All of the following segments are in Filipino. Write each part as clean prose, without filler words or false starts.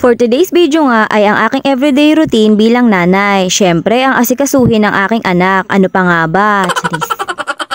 For today's video nga ay ang aking everyday routine bilang nanay. Syempre ang asikasuhin ng aking anak. Ano pa nga ba? Charis.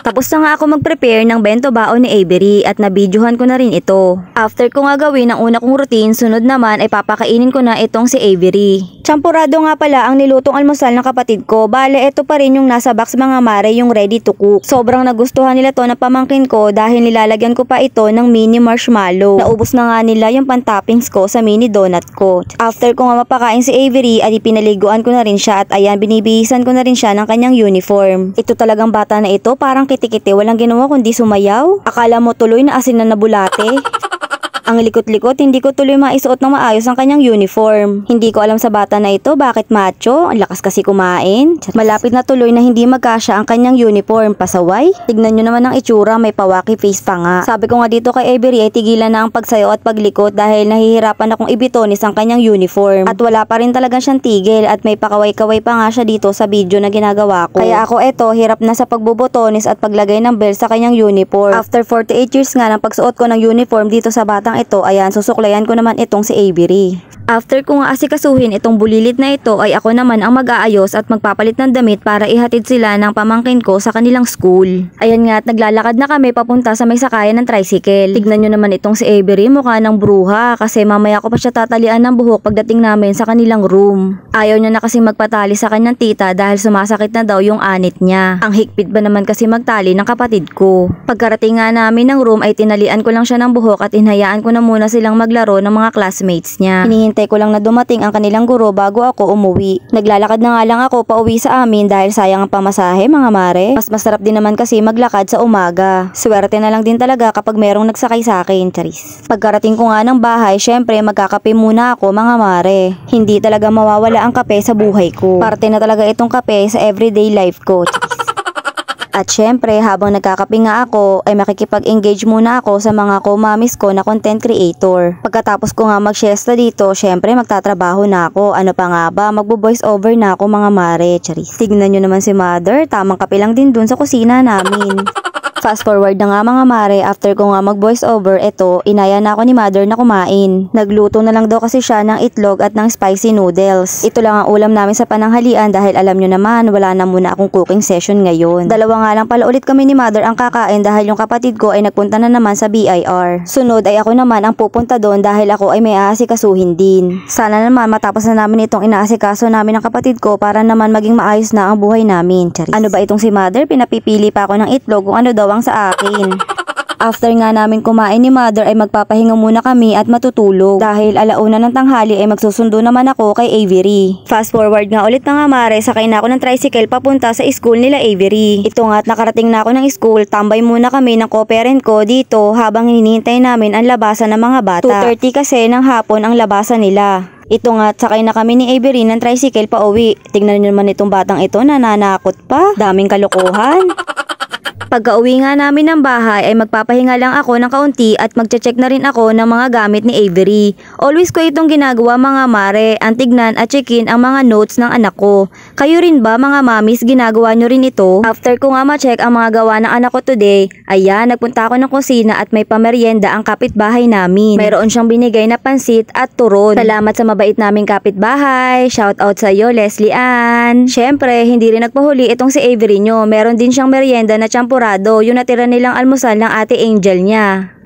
Tapos na nga ako mag-prepare ng bento baon ni Avery at nabidyohan ko na rin ito. After ko nga gawin ang una kong routine, sunod naman ay papakainin ko na itong si Avery. Champurado nga pala ang nilutong almusal ng kapatid ko. Bale, ito pa rin yung nasa box mga mare, yung ready to cook. Sobrang nagustuhan nila to na pamangkin ko dahil nilalagyan ko pa ito ng mini marshmallow. Naubos na nga nila yung pan-toppings ko sa mini donut ko. After ko nga mapakain si Avery ay pinaliguan ko na rin siya at ayan binibihisan ko na rin siya ng kanyang uniform. Ito talagang bata na ito, parang kiti-kiti, walang ginawa kundi sumayaw. Akala mo tuloy na asin na nabulate. Ang likot-likot, hindi ko tuloy maisuot ng maayos ang kanyang uniform. Hindi ko alam sa bata na ito bakit macho, ang lakas kasi kumain. Malapit na tuloy na hindi magkasya ang kanyang uniform, pasaway. Tignan nyo naman ang itsura, may pawaki face pa nga. Sabi ko nga dito kay Avery ay tigilan na ang pagsayo at paglikot dahil nahihirapan akong ibitonis ang kanyang uniform. At wala pa rin talaga siyang tigil at may pakaway-kaway pa nga siya dito sa video na ginagawa ko. Kaya ako eto, hirap na sa pagbubotonis at paglagay ng belt sa kanyang uniform. After 48 years nga ng pagsuot ko ng uniform dito sa batang ito, ayan, susuklayan ko naman itong si Avery. After ko nga asikasuhin itong bulilit na ito ay ako naman ang mag-aayos at magpapalit ng damit para ihatid sila ng pamangkin ko sa kanilang school. Ayan nga at naglalakad na kami papunta sa may sakayan ng tricycle. Tignan nyo naman itong si Avery, mukha ng bruha kasi mamaya ko pa siya tatalian ng buhok pagdating namin sa kanilang room. Ayaw niya na kasi magpatali sa kanyang tita dahil sumasakit na daw yung anit niya. Ang higpit ba naman kasi magtali ng kapatid ko. Pagkarating nga namin ng room ay tinalian ko lang siya ng buhok at inhayaan ko na muna silang maglaro ng mga classmates niya. Hinihintay ko lang na dumating ang kanilang guro bago ako umuwi. Naglalakad na nga lang ako pauwi sa amin dahil sayang ang pamasahe mga mare. Mas masarap din naman kasi maglakad sa umaga. Swerte na lang din talaga kapag merong nagsakay sa akin, charis. Pagkarating ko nga ng bahay, syempre magkakape muna ako mga mare. Hindi talaga mawawala ang kape sa buhay ko. Parte na talaga itong kape sa everyday life ko, charis. At syempre, habang nagkakape nga ako, ay makikipag-engage muna ako sa mga komamis ko na content creator. Pagkatapos ko nga mag-siesta dito, syempre magtatrabaho na ako. Ano pa nga ba, magbo-voice over na ako mga mare, charis. Tignan nyo naman si mother, tamang kape lang din dun sa kusina namin. Fast forward na nga mga mare, after ko nga mag-voice over, eto, inaya na ako ni mother na kumain. Nagluto na lang daw kasi siya ng itlog at ng spicy noodles. Ito lang ang ulam namin sa pananghalian dahil alam nyo naman, wala na muna akong cooking session ngayon. Dalawa nga lang pala ulit kami ni mother ang kakain dahil yung kapatid ko ay nagpunta na naman sa BIR. Sunod ay ako naman ang pupunta doon dahil ako ay may aasikasuhin din. Sana naman matapos na namin itong inaasikaso namin ng kapatid ko para naman maging maayos na ang buhay namin. Charis. Ano ba itong si mother? Pinapipili pa ako ng itlog kung ano daw sa akin. After nga namin kumain ni mother ay magpapahinga muna kami at matutulog dahil alauna ng tanghali ay magsusundo naman ako kay Avery. Fast forward nga ulit na nga mare, sakay na ako ng tricycle papunta sa school nila Avery. Ito nga at nakarating na ako ng school, tambay muna kami ng co-parent ko dito habang hinihintay namin ang labasan ng mga bata. 2:30 kasi ng hapon ang labasan nila. Ito nga, sakay na kami ni Avery ng tricycle pa uwi. Tignan nyo naman itong batang ito, nananakot pa. Daming kalokohan. Pagka-uwi nga namin ng bahay ay magpapahinga lang ako ng kaunti at magche-check na rin ako ng mga gamit ni Avery. Always ko itong ginagawa mga mare, ang tignan at checkin ang mga notes ng anak ko. Kayo rin ba mga mamis, ginagawa nyo rin ito? After ko nga ma-check ang mga gawa ng anak ko today, ayan, nagpunta ako ng kusina at may pamerienda ang kapitbahay namin. Mayroon siyang binigay na pansit at turon. Salamat sa mabait naming kapitbahay. Shout out sa iyo, Leslie Ann. Syempre, hindi rin nagpahuli itong si Avery nyo. Meron din siyang merienda na champurado, yung natira nilang almusal ng ate Angel niya.